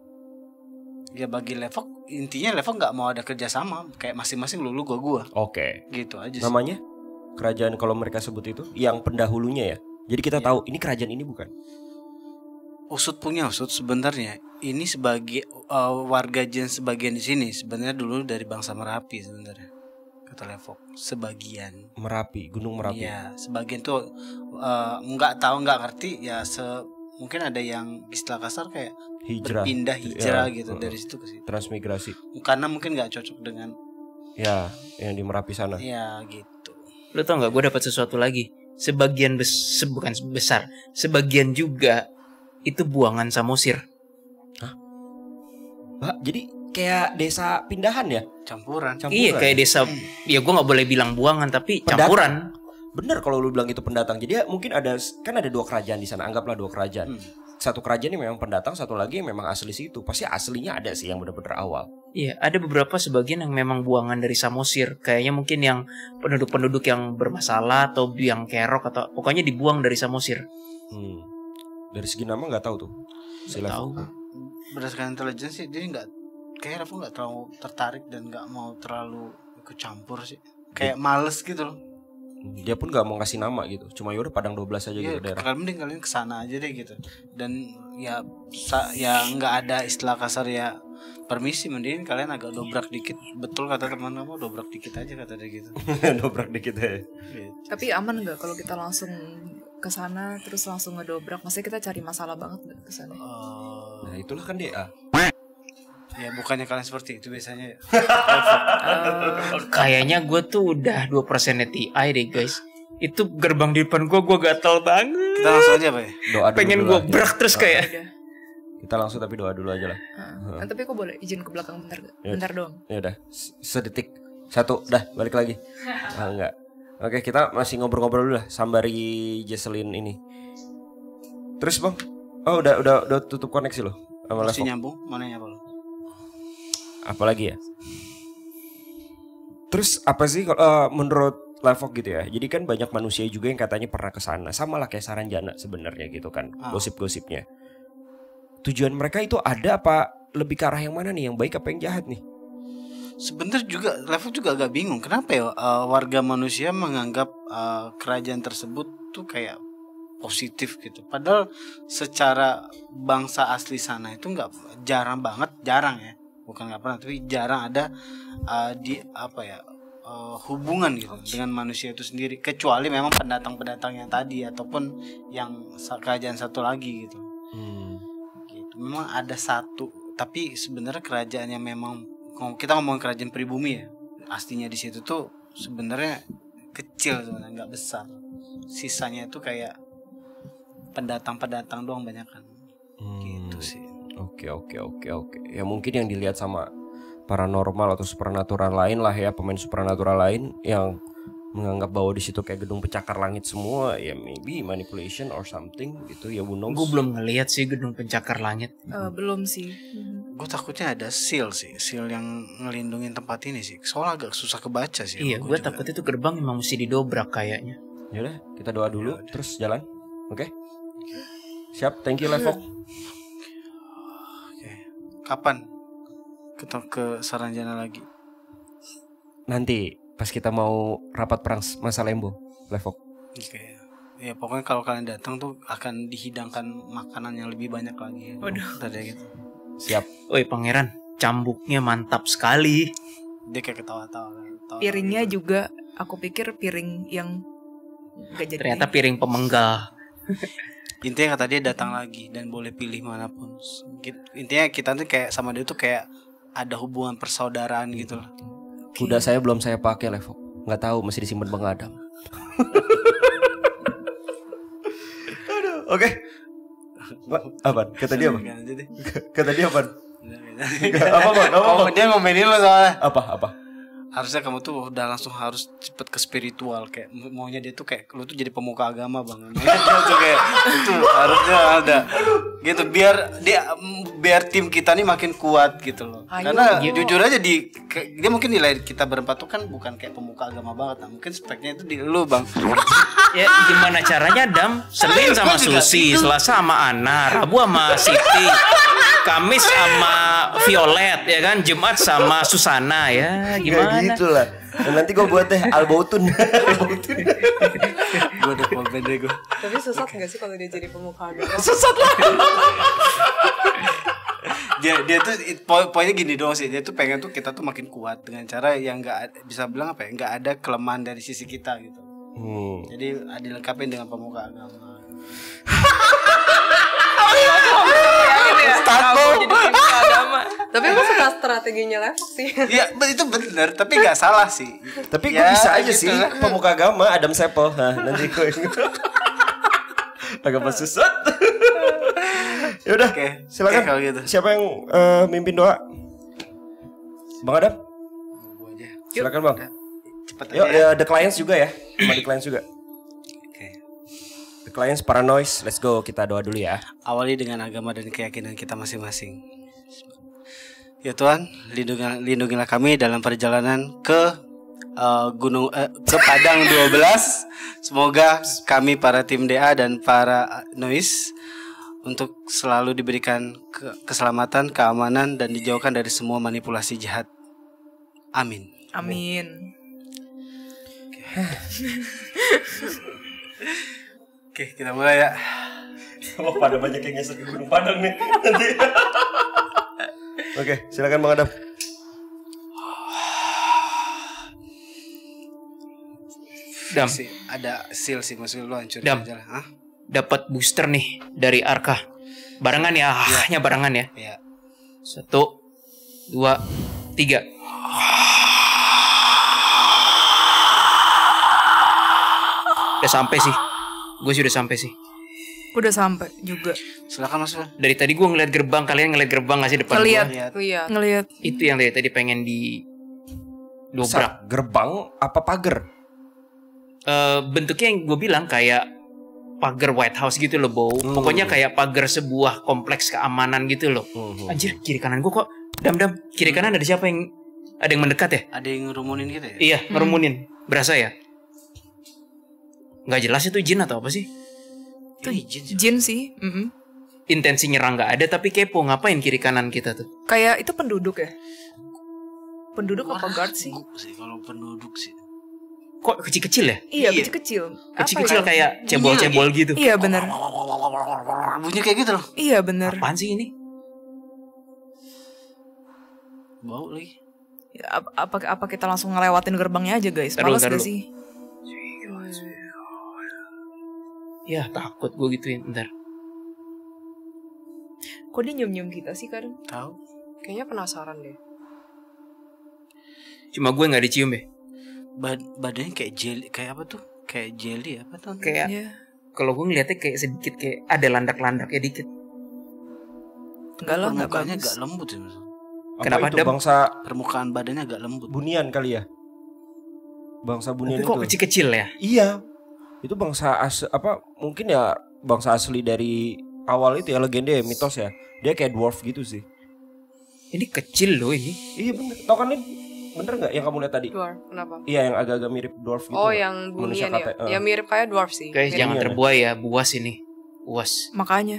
Ya bagi Levok, intinya Levok gak mau ada kerjasama. Kayak masing-masing lu gue. Oke. Gitu aja sih. Namanya? Kerajaan kalau mereka sebut itu yang pendahulunya ya. Jadi kita tahu ini kerajaan ini bukan. Usut punya usut sebenarnya. Ini sebagai warga jin sebagian di sini sebenarnya dulu dari bangsa Merapi sebenarnya. Kata Levok, sebagian. Merapi, Gunung Merapi. Iya, sebagian tuh nggak ngerti ya. Mungkin ada yang istilah kasar kayak hijrah gitu dari situ ke situ. Transmigrasi. Karena mungkin nggak cocok dengan ya yang di Merapi sana. Ya gitu. Lu tau nggak? Gue dapat sesuatu lagi. Sebagian bukan besar, sebagian juga itu buangan Samosir. Hah? Jadi kayak desa pindahan ya? Campuran. Iya kayak desa. Ya gue nggak boleh bilang buangan tapi campuran. bener kalau lu bilang itu pendatang. Jadi ya mungkin ada dua kerajaan di sana. Anggaplah dua kerajaan. Satu kerajaan yang memang pendatang, satu lagi yang memang asli situ. Pasti aslinya ada sih yang benar-benar awal. Iya, ada beberapa sebagian yang memang buangan dari Samosir. Kayaknya mungkin yang penduduk-penduduk yang bermasalah atau yang kerok atau pokoknya dibuang dari Samosir. Dari segi nama nggak tahu tuh. Tahu. Berdasarkan intelijen sih dia kayak aku nggak terlalu tertarik dan nggak mau terlalu ikut campur sih. Kayak males gitu loh. Dia pun gak mau ngasih nama gitu. Cuma yaudah Padang 12 aja gitu daerah. Kalian mending kalian kesana aja deh gitu. Dan ya nggak ada istilah kasar ya permisi, mending kalian agak dobrak dikit. Betul kata teman kamu, dobrak dikit aja kata dia gitu. Dobrak dikit ya. Gitu. Tapi aman nggak kalau kita langsung ke sana terus langsung ngedobrak? Maksudnya kita cari masalah banget nggak ke sana? Nah itulah kan DA. Ya bukannya kalian seperti itu biasanya ya. Kayaknya gue tuh udah 2% TI deh guys. Itu gerbang di depan gue gatal banget. Kita langsung aja Pak ya. Doa dulu. Pengen gue brak terus kayak. Udah. Kita langsung tapi doa dulu aja lah. Tapi aku boleh izin ke belakang bentar gak? Bentar doang. Ya udah, sedetik. Satu, dah balik lagi. Enggak. Oke, kita masih ngobrol-ngobrol dulu lah sambari Jesselyn ini. Terus Bang, udah tutup koneksi loh sama Masih Levok. nyambung, mana nyambung lo? Apalagi ya? Terus apa sih menurut Levok gitu ya? Jadi kan banyak manusia juga yang katanya pernah ke sana, sama lah kayak Saranjana sebenarnya gitu kan, gosip-gosipnya. Tujuan mereka itu ada apa lebih ke arah yang mana nih? Yang baik apa yang jahat nih? Sebenarnya juga Levok juga agak bingung kenapa ya warga manusia menganggap kerajaan tersebut tuh kayak positif gitu. Padahal secara bangsa asli sana itu jarang ya. Bukan nggak pernah, tapi jarang ada hubungan gitu dengan manusia itu sendiri, kecuali memang pendatang-pendatang yang tadi ataupun yang kerajaan satu lagi gitu. Gitu. Memang ada satu, tapi sebenarnya kerajaan yang memang kita ngomongin kerajaan pribumi ya, aslinya di situ tuh sebenarnya kecil sebenarnya, nggak besar. Sisanya itu kayak pendatang-pendatang doang banyak kan. Gitu sih. Oke. Ya mungkin yang dilihat sama paranormal atau supernatural lain lah ya, pemain supernatural lain yang menganggap bahwa di situ kayak gedung pencakar langit semua, ya maybe manipulation or something gitu ya, who knows. Gue belum ngeliat sih gedung pencakar langit. Belum sih. Gue takutnya ada seal yang ngelindungin tempat ini sih. Soalnya agak susah kebaca sih. Iya, gue takut itu gerbang memang mesti didobrak kayaknya. Yaudah, kita doa dulu terus jalan. Oke? Siap, thank you Levok. Kapan kita ke Saranjana lagi? Nanti pas kita mau rapat perang masa Lembo, Levok. Oke. Ya pokoknya kalau kalian datang tuh akan dihidangkan makanan yang lebih banyak lagi. Waduh. Tadi gitu. Siap. Oi pangeran, cambuknya mantap sekali. Dia kayak ketawa-tawa. Piringnya juga aku pikir piring yang gak jadi. Ternyata piring pemenggal. Intinya kata dia datang lagi dan boleh pilih manapun. Intinya kita tuh kayak sama dia tuh kayak ada hubungan persaudaraan gitu loh. Kuda saya belum saya pakai Levok. Nggak tahu, masih disimpan Bang Adam. Aduh, oke. Apa? Kata dia apa? Kata dia apa? Apa? Dia ngomelin lo soalnya. Apa? Harusnya kamu tuh udah langsung harus cepet ke spiritual, kayak maunya dia tuh kayak lu tuh jadi pemuka agama Bang. Itu kayak itu harusnya ada gitu biar tim kita nih makin kuat gitu loh. Karena jujur aja dia mungkin nilai kita berempat tuh kan bukan kayak pemuka agama banget. Nah, mungkin speknya itu di lu Bang. Ya gimana caranya Dam? Senin sama Susi, Selasa sama Ana, Rabu sama Siti, Kamis sama Violet ya kan, Jumat sama Susana ya. Gimana? Gitu lah. Dan nanti gue buat deh Albautun. Gue udah komen deh gue. Tapi sesat nggak sih kalau dia jadi pemuka agama? Sesat lah. dia tuh poinnya gini doang sih, dia tuh pengen tuh kita tuh makin kuat dengan cara yang bisa bilang apa ya, nggak ada kelemahan dari sisi kita gitu. Jadi dilengkapi dengan pemuka agama. Tapi emang suka strateginya Levok sih. Iya itu benar, tapi nggak salah sih. Tapi gue bisa aja gitu sih pemuka agama Adam Sepel. Nah, nanti gue agama sesat. Yaudah, silakan. Kalau gitu. Siapa yang mimpin doa? Bang Adam? Gua aja. Silakan Bang. Cepet Yuk, aja. The Clients juga ya. Sama The Clients juga. Clients Paranoise, let's go, kita doa dulu ya. Awali dengan agama dan keyakinan kita masing-masing. Ya Tuhan, lindungilah kami dalam perjalanan ke ke Padang 12. Semoga kami para tim DA dan para Noise untuk selalu diberikan keselamatan, keamanan, dan dijauhkan dari semua manipulasi jahat. Amin. Amin. Oke, kita mulai ya. Oh, pada banyak yang ngeser ke Gunung Padang nih. Oke, silakan Bang Adam. Dam, Ada seal sih, maksud lu hancur Dam. aja lah. Hah? dapat booster nih dari Arka. Barengan ya, hanya barengan ya. Iya. 1, 2, 3. Udah sampai sih. Gue sih udah sampai sih. Udah sampai juga. Silakan Mas. Dari tadi gue ngeliat gerbang, kalian ngeliat gerbang gak sih depan Ngeliat. gue? Iya. Ngelihat. Itu yang dari tadi pengen di dobrak. Gerbang apa pagar? Bentuknya yang gue bilang kayak pagar White House gitu loh, Bow. Pokoknya kayak pagar sebuah kompleks keamanan gitu loh. Anjir, kiri kanan gue kok dam. Kiri kanan ada siapa yang mendekat ya? Ada yang ngerumunin gitu ya? Iya, ngerumunin. Berasa ya? Nggak jelas itu jin atau apa sih? Itu jin sih. Intensi nyerang nggak ada, tapi kepo. Ngapain kiri kanan kita tuh? Kayak itu penduduk ya? Penduduk apa guard sih? Kalau penduduk sih. Kok kecil-kecil ya? Iya, kecil-kecil. Kecil-kecil Apa ya? kayak cebol-cebol gitu. Iya bener. Bunyi kayak gitu loh. Iya bener. Apaan sih ini? Bau lagi. Ya, apa kita langsung ngelewatin gerbangnya aja guys? Taruh, Males taruh. gak sih? Ya takut gue gituin. Bentar. Kok dia nyium-nyium kita sih kadang? Tahu? Kayaknya penasaran deh. Cuma gue nggak dicium ya. Badannya kayak jelly, kayak apa tuh? Kayak jelly apa tuh? Kayak Iya. kalau gue ngeliatnya kayak sedikit kayak ada landak-landaknya dikit. Enggak lah, enggak Permukaannya bagus. agak lembut ya Mas. Kenapa itu Dam? bangsa Permukaan badannya agak lembut. bunian kali ya? Bangsa bunian Kok itu. kecil-kecil ya? Iya. Itu bangsa mungkin ya bangsa asli dari awal itu ya, legenda ya, mitos ya. Dia kayak dwarf gitu sih. Ini kecil loh ini. Iya bener. Tau kan Lin? Bener gak yang kamu lihat tadi? Dwarf, kenapa? Iya, yang agak-agak mirip dwarf gitu. Oh, loh. yang Manusia bunian ya? kate- Ya mirip kayak dwarf sih. Guys, Mirip. jangan Iya. terbuai ya, buas ini. Buas. Makanya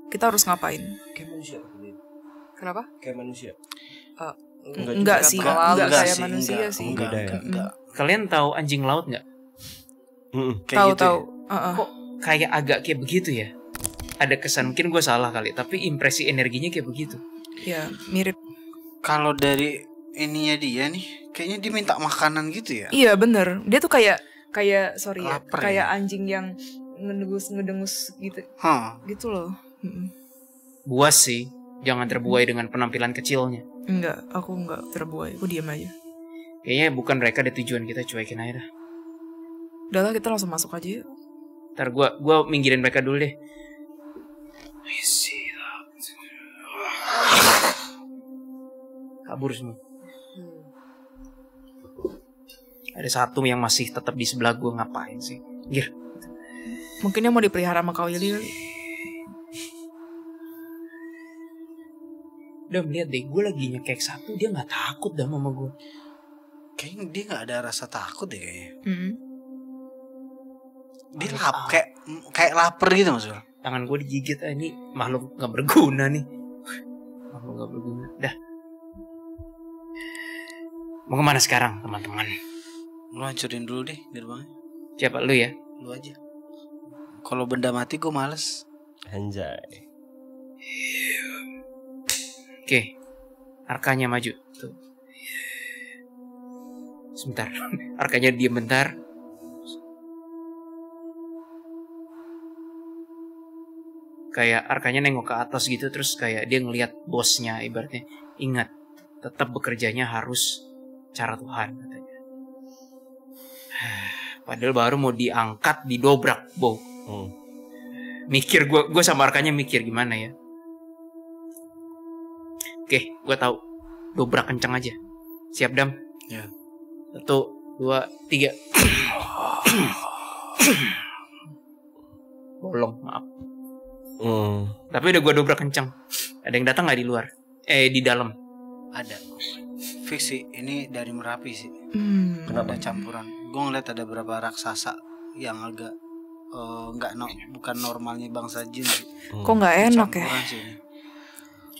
kita harus ngapain? Kayak manusia. Kenapa? Kayak manusia. Enggak sih, terlalu enggak sih, kayak manusia sih. Enggak. Kalian tahu anjing laut nggak? Kayak Tahu gitu tahu. ya? Kok kayak agak kayak begitu ya? Ada kesan, mungkin gue salah kali, tapi impresi energinya kayak begitu. Ya, mirip. Kalau dari ininya dia nih, kayaknya dia minta makanan gitu ya? Iya, bener. Dia tuh kayak sorry ya, Laper kayak ya? anjing yang ngedengus gitu Hah. gitu loh. Buas sih, jangan terbuai dengan penampilan kecilnya. Enggak, aku enggak terbuai. Aku diam aja. Kayaknya bukan mereka ada tujuan, kita cuekin aja dah. Udah lah, kita langsung masuk aja yuk. Ntar gue minggirin mereka dulu deh. Kabur semua. Ada satu yang masih tetap di sebelah gue, ngapain sih? Gir. Mungkin dia mau dipelihara sama Kak Willy kali. Udah lihat deh, gue lagi nyekek satu, dia nggak takut dah sama gue. Kayaknya dia nggak ada rasa takut deh kayaknya. Dia kayak lapar gitu Mas. Tangan gue digigit, ini makhluk nggak berguna nih. Makhluk nggak berguna. Dah. Mau kemana sekarang teman-teman? Lu hancurin dulu deh gerbangnya. Siapa lu ya? Lu aja. Kalau benda mati gue males. Anjay. Oke, arkanya maju. Tuh. Sebentar, arkanya diam bentar. Kayak arkanya nengok ke atas gitu, terus kayak dia ngelihat bosnya, ibaratnya ingat, tetap bekerjanya harus cara Tuhan katanya. Padahal baru mau diangkat, didobrak, Bow. Mikir gue sama arkanya mikir gimana ya. Oke, gue tahu. Dobrak kencang aja. Siap, Dam? Ya. 1, 2, 3. bolong, maaf. Hmm. Tapi udah gue dobrak kencang. Ada yang datang nggak di luar? Di dalam. Ada. Fix sih, ini dari Merapi sih. Kenapa? Ada campuran. Gue ngeliat ada beberapa raksasa yang agak bukan normalnya bangsa jin sih. Kok nggak enak ya? Campuran sih ini.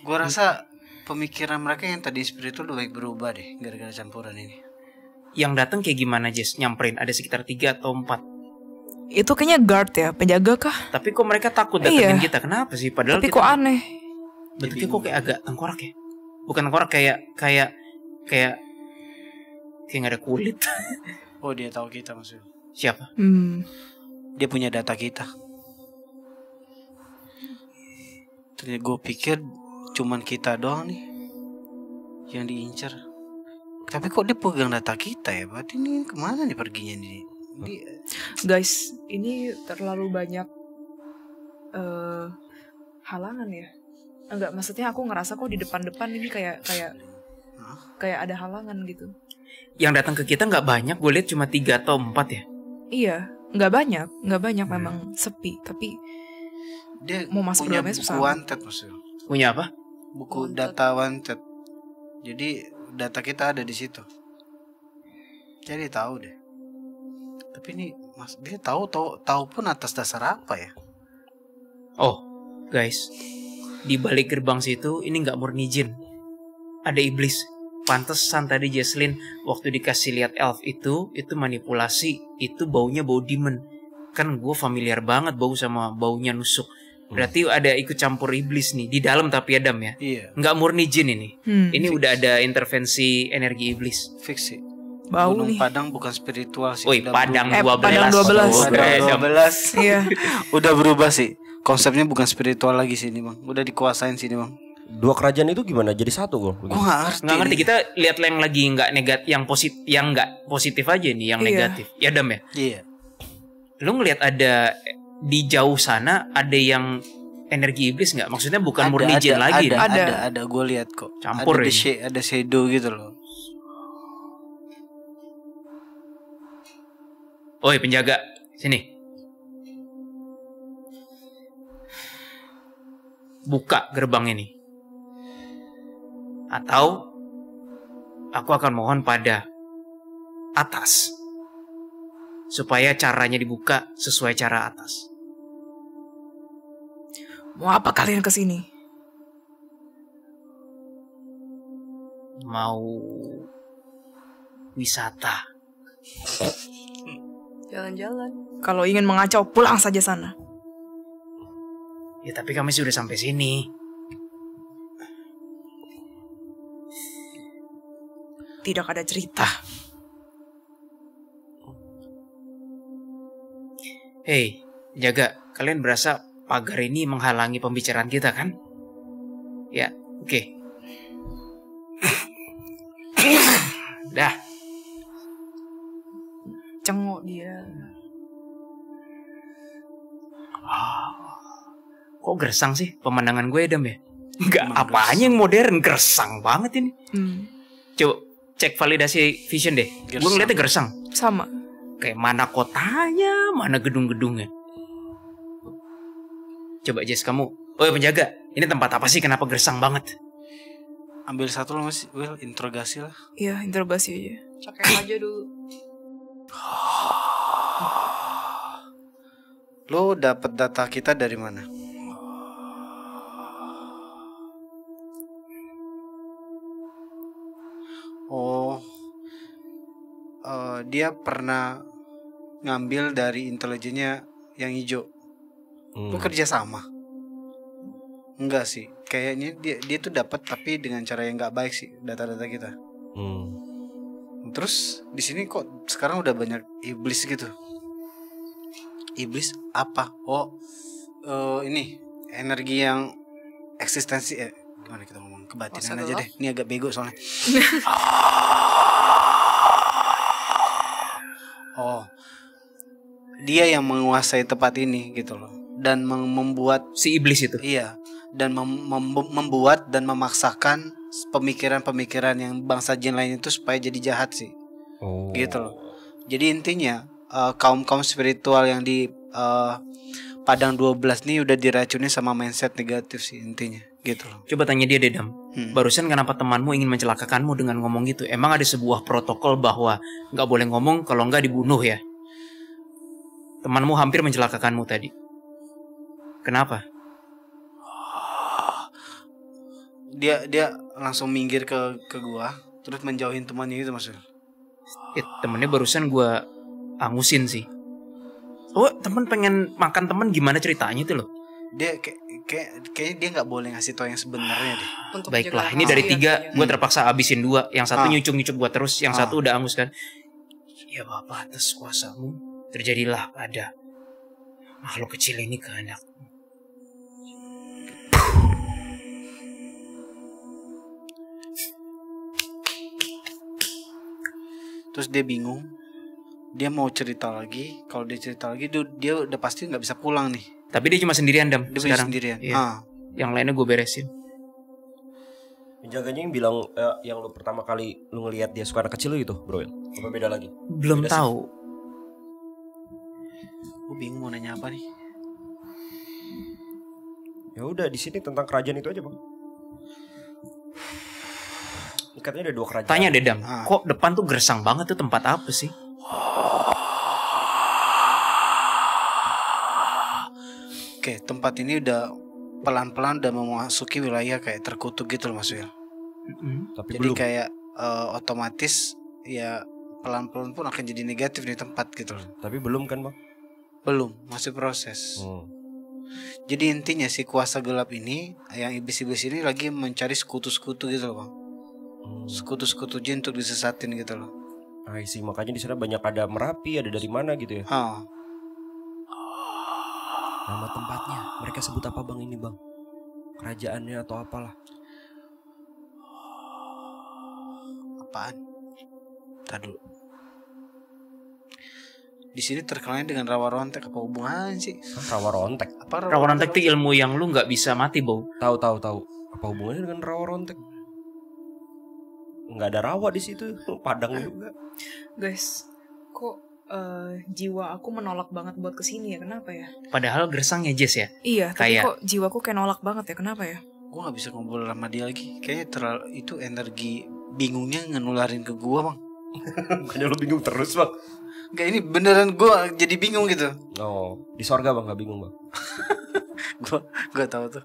Gue rasa pemikiran mereka yang tadi spiritual udah baik berubah deh gara-gara campuran ini. Yang datang kayak gimana, Jess? Nyamperin ada sekitar 3 atau 4. Itu kayaknya guard ya, penjaga kah? Tapi kok mereka takut datengin Iya. kita? Kenapa sih? Padahal Tapi kita kok aneh. bentuknya kok kayak agak tengkorak ya? Bukan tengkorak, kayak nggak ada kulit. Oh, dia tahu kita maksudnya. Siapa? Dia punya data kita. Ternyata gue pikir cuman kita doang nih yang diincar. Tapi kok dia pegang data kita ya? Berarti ini kemana nih perginya nih? Guys, ini terlalu banyak halangan ya. Enggak, maksudnya aku ngerasa kok di depan-depan ini kayak ada halangan gitu. Yang datang ke kita nggak banyak, gue lihat cuma 3 atau 4 ya. Iya, nggak banyak memang sepi. Tapi Dia mau masuk punya dalamnya buku susah. wanted maksudnya. Punya apa? Buku Wanted. data wanted. Jadi data kita ada di situ. Jadi tahu deh. Tapi ini mas dia tahu pun atas dasar apa ya? Oh, guys, di balik gerbang situ ini nggak murni jin, ada iblis. Pantesan tadi Jesslyn waktu dikasih lihat elf itu manipulasi, itu baunya bau demon. Kan gue familiar banget sama baunya nusuk. Berarti ada ikut campur iblis nih di dalam, tapi Adam ya. Iya, Nggak murni jin ini. Ini fix. udah ada intervensi energi iblis. fix sih. Bau Gunung nih. Padang bukan spiritual sih. Woi, udah Padang berubah. 12. Padang 12. Padang 12. Iya. Udah berubah sih. Konsepnya bukan spiritual lagi sih ini, Bang. Udah dikuasain sini, Bang. 2 kerajaan itu gimana? Jadi satu kok. Gua nggak ngerti. Nggak ngerti, nih. kita lihat yang lagi nggak negatif, yang nggak positif aja nih, yang Iya. negatif. Ya Dam ya. Iya. Lu ngelihat ada di jauh sana ada yang energi iblis nggak? Maksudnya bukan murni jin lagi. nih. Ada. Gue lihat kok. Campur ada ini. ada shadow gitu loh. Oi penjaga, sini. Buka gerbang ini. Atau aku akan mohon pada atas supaya caranya dibuka sesuai cara atas. Mau apa kalian kesini? Mau wisata. Jalan-jalan. Kalau ingin mengacau, pulang saja sana. Ya tapi kami sudah sampai sini. Tidak ada cerita. Hei, jaga, kalian berasa pagar ini menghalangi pembicaraan kita kan? Ya, oke. Dah, Cengok dia. kok gersang sih pemandangan gue Dam ya? Enggak, Emang apanya yang modern, gersang banget ini. Coba cek validasi vision deh. Gue Gersang. ngeliatnya gersang. Sama. Kayak mana kotanya, mana gedung-gedungnya. Coba Jess kamu, oh ya penjaga, ini tempat apa sih kenapa gersang banget? Ambil satu loh Mas Will, interogasi lah. Iya, interogasi aja. Cekek aja dulu. Lo dapet data kita dari mana? Oh, dia pernah ngambil dari intelijennya yang hijau. Lo kerja sama? Enggak sih, kayaknya dia tuh dapat tapi dengan cara yang nggak baik sih data-data kita. Terus di sini kok sekarang udah banyak iblis gitu. Iblis apa? Oh, ini energi yang eksistensi. Gimana kita ngomong kebatinan Masa aja dulu? deh. Ini agak bego soalnya. Oh, dia yang menguasai tempat ini gitu loh, dan membuat Si iblis itu. iya, dan membuat dan memaksakan pemikiran-pemikiran yang bangsa jin lain itu supaya jadi jahat sih. Gitu loh. Jadi intinya kaum spiritual yang di Padang 12 nih udah diracuni sama mindset negatif sih intinya gitu loh. Coba tanya dia deh, Dam. Barusan kenapa temanmu ingin mencelakakanmu dengan ngomong gitu? Emang ada sebuah protokol bahwa nggak boleh ngomong kalau nggak dibunuh ya? Temanmu hampir mencelakakanmu tadi. Kenapa? Dia langsung minggir ke gua, terus menjauhin temannya itu maksudnya. Ya, temennya barusan gua angusin sih. Oh, temen pengen makan temen, gimana ceritanya itu loh? Dia kayaknya dia nggak boleh ngasih tau yang sebenarnya deh. Untuk Baiklah, menjaga ini dari rahasia 3 dia. gue terpaksa habisin 2. Yang satu nyucuk-nyucuk gue terus, yang satu udah angus kan. Ya Bapa, atas kuasamu terjadilah pada makhluk kecil ini kehendakmu. Terus dia bingung, dia mau cerita lagi. Kalau dia cerita lagi, dia udah pasti nggak bisa pulang nih. Tapi dia cuma sendirian, Dam. Dia sekarang sendirian. Iya. Yang lainnya gue beresin. Penjaganya yang bilang yang lu pertama kali lu ngelihat dia suka anak kecil lu itu, Bro. Apa beda lagi? Belum Beda tahu. Gue bingung mau nanya apa nih. Ya udah, di sini tentang kerajaan itu aja, Bang. Ikatnya ada 2 kerajaan. Tanya deh, Dam. Kok depan tuh gersang banget tuh, tempat apa sih? Oke, tempat ini udah pelan-pelan udah memasuki wilayah kayak terkutuk gitu loh Mas Wil. Tapi Jadi belum. kayak otomatis ya pelan-pelan pun akan jadi negatif di tempat gitu loh. Tapi belum kan, Bang? Belum, masih proses. Jadi intinya si kuasa gelap ini, yang iblis-iblis ini lagi mencari sekutu-sekutu gitu loh Bang. Sekutu-sekutu jin untuk disesatin gitu loh. I see, makanya di sana banyak ada Merapi, ada dari mana gitu ya. Nama tempatnya, mereka sebut apa Bang ini, Bang? Kerajaannya atau apalah? Apaan? Ntar dulu. Di sini terkenal dengan rawa rontek, apa hubungan sih? Rawa rontek. Apa Rawa rontek itu ilmu yang lu nggak bisa mati, Bau. Tahu. Apa hubungannya dengan rawa rontek? Nggak ada rawa di situ, Padang juga. Guys, kok jiwa aku menolak banget buat kesini ya, kenapa ya? Padahal gersang ya, Jess ya. Iya, tapi Kayak- kok jiwaku kayak nolak banget ya, kenapa ya? Gue gak bisa ngobrol sama dia lagi. Kayaknya terlalu itu energi bingungnya ngenularin ke gue Bang. Bukannya lu bingung terus, Bang? Gak, ini beneran gue jadi bingung gitu. Oh, di sorga Bang, nggak bingung, Bang? Gue tahu tuh.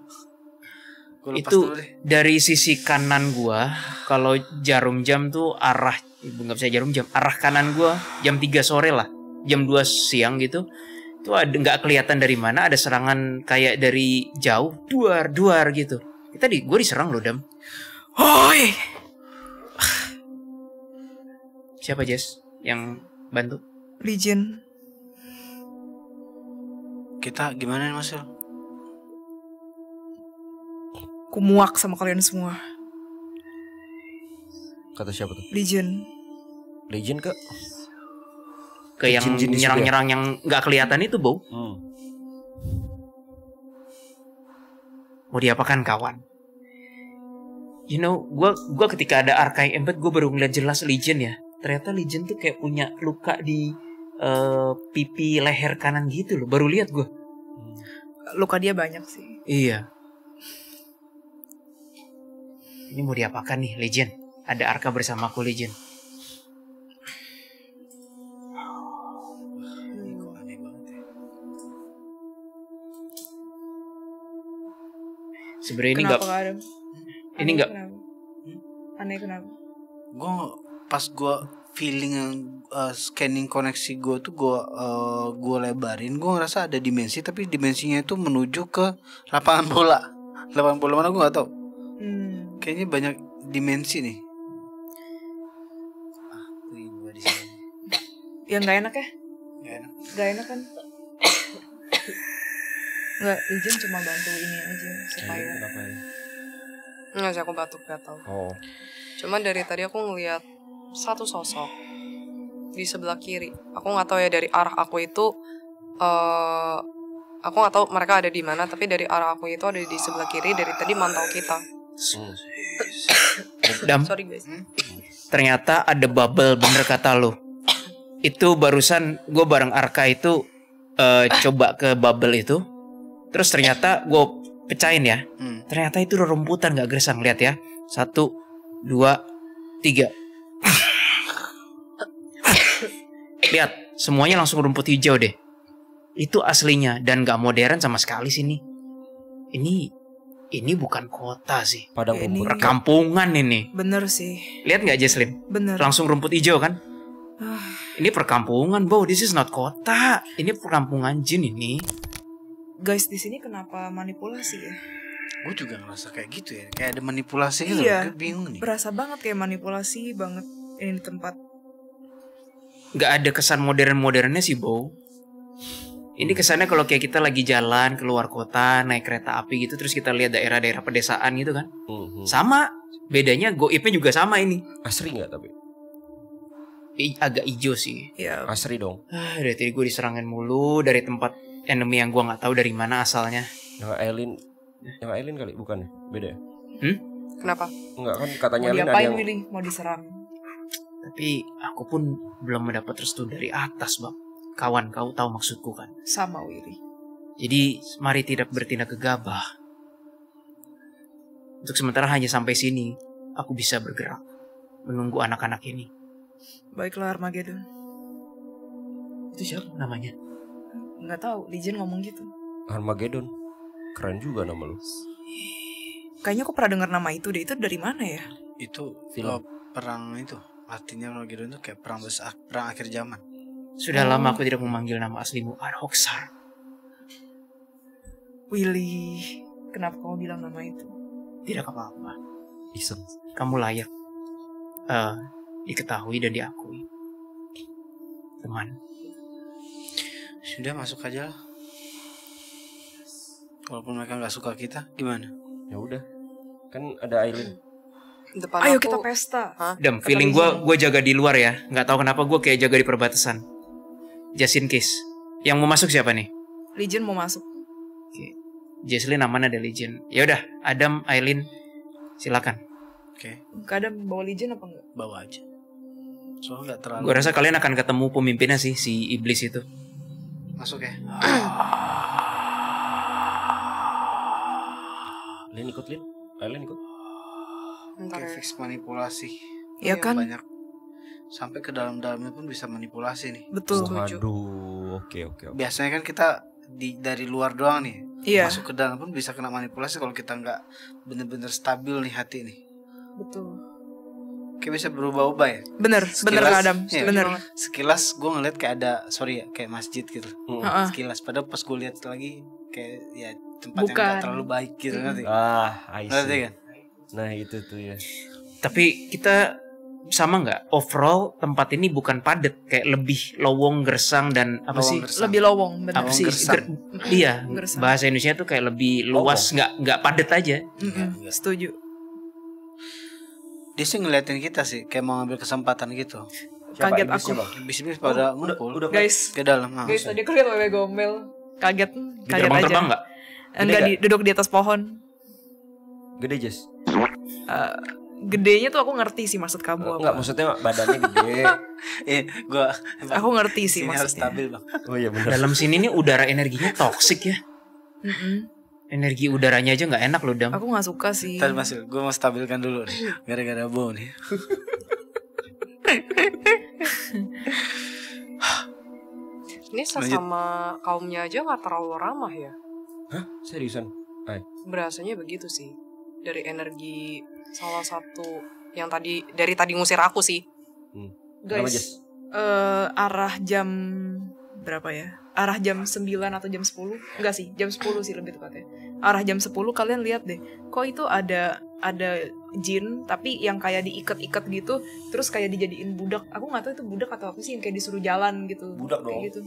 Gua lepas Itu dulu deh. dari sisi kanan gua, kalau jarum jam tuh arah, nggak bisa jarum jam, arah kanan gua jam 3 sore lah, jam 2 siang gitu. Itu ada nggak kelihatan dari mana, ada serangan kayak dari jauh, duar gitu. Tadi gue diserang loh, Dam. Hoi! Siapa, Jess yang bantu? Legion. Kita gimana nih Mas Wil? Ku muak sama kalian semua. Kata siapa tuh? Legion. Legend ke? Ke yang Jin-jin di situ ya? nyerang-nyerang yang nggak kelihatan itu, Bo. Mau diapakan, kawan? You know, gua ketika ada Archive Embed, gue baru ngeliat jelas Legion ya. Ternyata Legion tuh kayak punya luka di pipi leher kanan gitu loh. Baru lihat gue. Luka dia banyak sih. Iya. Ini mau diapakan nih, Legion? Ada Arka bersamaku, Legion. Sebenarnya ini Kenapa nggak. Kak Adam? Ini Aneh nggak. kenapa? Aneh kenapa? Gue pas gue feeling yang scanning koneksi gue tuh gue lebarin, gue ngerasa ada dimensi, tapi dimensinya itu menuju ke lapangan bola. Lapangan bola mana gue nggak tahu. Kayaknya banyak dimensi nih. Gue di sini. Ya nggak enak ya? Nggak enak. Nggak enak kan? Nggak, Legion cuma bantu ini aja supaya. Kenapa ya? Nggak sih, aku batuk gatal. Oh, Cuman dari tadi aku ngelihat satu sosok di sebelah kiri. Aku nggak tahu ya dari arah aku itu. Aku nggak tahu mereka ada di mana. Tapi dari arah aku itu ada di sebelah kiri. Dari tadi mantau kita. Dam, Sorry guys. ternyata ada bubble, bener kata lo. Itu barusan gue bareng Arka itu coba ke bubble itu, terus ternyata gue pecahin ya. Ternyata itu rumputan gak gersang. Lihat ya, 1, 2, 3. Lihat, semuanya langsung rumput hijau deh. Itu aslinya dan gak modern sama sekali sini. Ini bukan kota sih. Padang Ini- rumput. Perkampungan ini. Bener sih. Lihat nggak Jesslyn? Bener. Langsung rumput hijau kan? Ini perkampungan, Bo. This is not kota. Ini perkampungan jin ini. Guys, di sini kenapa manipulasi ya? Gue juga ngerasa kayak gitu ya, kayak ada manipulasi gitu. Iya. Gue bingung nih. Berasa banget kayak manipulasi banget ini di tempat. Nggak ada kesan modern-modernnya sih, Bo. Ini kesannya kalau kayak kita lagi jalan keluar kota, naik kereta api gitu, terus kita lihat daerah-daerah pedesaan gitu kan. Sama. Bedanya goibnya juga sama ini. Asri nggak tapi? Agak hijau sih. Ya, Asri dong. Dari tadi gue diserangin mulu dari tempat enemy yang gue nggak tahu dari mana asalnya. Yang Aileen kali bukan ya? Beda ya? Kenapa? Enggak kan mau katanya Aileen ada diapain yang Willy? Mau diserang? Tapi aku pun belum mendapat restu dari atas, Bang. Kawan, kau tahu maksudku kan? Sama Willy. Jadi mari tidak bertindak gegabah. Untuk sementara hanya sampai sini aku bisa bergerak menunggu anak-anak ini. Baiklah Armageddon. Itu siapa namanya? Nggak tahu, Legion ngomong gitu. Armageddon. Keren juga nama lu. Kayaknya aku pernah dengar nama itu deh. Itu dari mana ya? Itu Film. perang itu. Artinya Armageddon itu kayak perang besar, perang akhir zaman. Sudah lama aku tidak memanggil nama aslimu Arhoxar. Willy, kenapa kamu bilang nama itu? Tidak apa-apa. Iseng. Kamu layak diketahui dan diakui. Teman. Sudah masuk aja lah. Walaupun mereka nggak suka kita, gimana? Ya udah. Kan ada Aileen. Depan Ayo aku, kita pesta. Dam, Kata feeling Legion. gue jaga di luar ya. Nggak tahu kenapa gue kayak jaga di perbatasan. Just in case. Yang mau masuk siapa nih? Legion mau masuk. Jesslyn aman ada Legion. Ya udah, Adam, Aileen, silakan. Oke, Kadang bawa Legion apa enggak? bawa aja. Soalnya nggak terlalu. Gue rasa kalian akan ketemu pemimpinnya sih, si iblis itu. Masuk ya. Aileen ikut, Lin. Aileen ikut. Bentar Oke, ya. fix manipulasi. Ya kan? Banyak. Sampai ke dalam-dalamnya pun bisa manipulasi nih. Betul. Waduh. Oke. Biasanya kan kita dari luar doang nih. Iya. Masuk ke dalam pun bisa kena manipulasi kalau kita nggak bener-bener stabil nih hati nih. Betul. Kayak bisa berubah-ubah ya. Bener Sekilas, Kak Adam. iya. Bener. Sekilas gue ngeliat kayak ada, sorry ya, kayak masjid gitu. Heeh. Sekilas, padahal pas gue lihat lagi kayak ya tempat yang Bukan. nggak terlalu baik gitu nanti. I Ngerti see. kan? Nah itu tuh ya. Tapi kita sama nggak? Overall tempat ini bukan padat, kayak lebih lowong, gersang dan apa Lowong sih? gersang. Lebih lowong, bener. Apa sih? gersang. Iya, Gersang. bahasa Indonesia tuh kayak lebih luas, nggak padat aja. Mm-mm, setuju. Dia sih ngeliatin kita sih, kayak mau ngambil kesempatan gitu. Siapa? Kaget Iblisnya, aku. Bang? Bis-bis pada ngumpul Udah Guys, ke dalam. guys tadi aku lihat wewe gombel. Kaget Terbang-terbang aja. nggak? Enggak duduk di atas pohon. Gede Jess. Gedenya tuh aku ngerti sih maksud kamu Enggak apa. maksudnya badannya gede. Gua Aku ngerti sih sini harus maksudnya. stabil bang. Oh iya benar. Dalam sini nih udara energinya toksik ya. Mm-mm. Energi udaranya aja nggak enak loh, Dam. Aku nggak suka sih. Ntar Mas, gue mau stabilkan dulu nih. Gara-gara bau nih. Ini sesama kaumnya aja nggak terlalu ramah ya. Hah? Seriusan? Berasanya begitu sih. Dari energi salah satu yang dari tadi ngusir aku sih. Kenapa, Guys, Jess? arah jam berapa ya? Arah jam 9 atau jam 10? Enggak sih, jam 10 sih lebih tepatnya. Arah jam 10 kalian lihat deh. Kok itu ada jin tapi yang kayak diikat-ikat gitu, terus kayak dijadiin budak. Aku nggak tahu itu budak atau apa sih, yang kayak disuruh jalan gitu. Budak dong. Kayak gitu.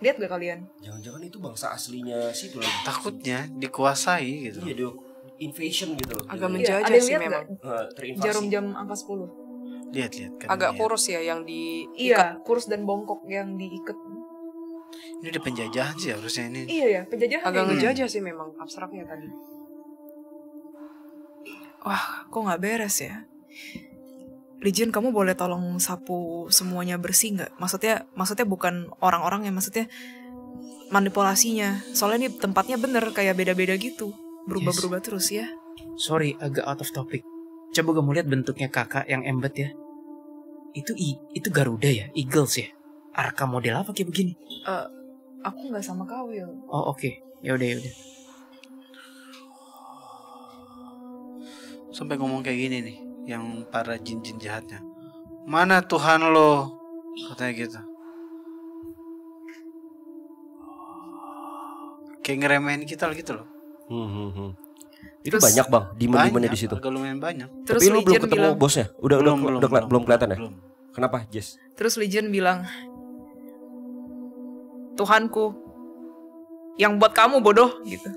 Lihat gak kalian? Jangan-jangan itu bangsa aslinya situ lagi. Takutnya dikuasai gitu. Iya, dia invasion gitu loh. Agak Dia- menjajah ada yang sih lihat memang. terinvasi. Jarum jam angka 10. Lihat-lihat kan. Agak lihat. kurus ya yang di Iya, kurus dan bongkok yang diikat. Ini udah penjajahan sih harusnya ini. Iya ya, penjajahan. agak ya. ngejajah sih memang abstraknya tadi. Wah, kok nggak beres ya? Legion, kamu boleh tolong sapu semuanya bersih nggak? Maksudnya bukan orang-orang ya, maksudnya manipulasinya. Soalnya ini tempatnya bener kayak beda-beda gitu. Berubah-berubah terus ya. Sorry, agak out of topic. Coba kamu lihat bentuknya kakak yang embed ya. Itu Garuda ya, Eagles ya. Arka model apa kayak begini? Aku nggak sama kau ya. Oh oke, yaudah. Sampai ngomong kayak gini nih, yang para jin-jin jahatnya. Mana Tuhan lo? Katanya gitu. Kayak ngeremehin kita gitu loh. Itu banyak bang, demon-demonnya di situ. Agak lumayan banyak. Terus Tapi lu belum Legion ketemu bilang, bosnya? Belum kelihatan ya? Belum. Kenapa, Jess? terus Legion bilang, Tuhanku, yang buat kamu bodoh gitu.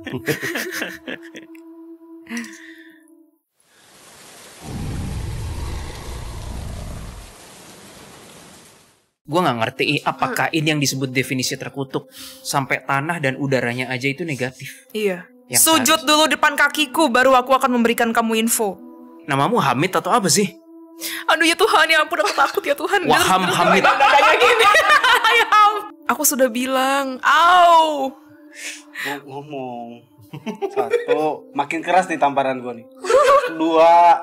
Gue nggak ngerti apakah ini yang disebut definisi terkutuk. Sampai tanah dan udaranya aja itu negatif. Iya. Yang Sujud dulu depan kakiku, baru aku akan memberikan kamu info. Namamu Hamid atau apa sih? Aduh ya Tuhan, ya ampun aku takut ya Tuhan. Waham Hamid. Dadanya gini. Ya ampun. Aku sudah bilang, au. Ngomong. Satu, makin keras nih tamparan gue nih. Dua,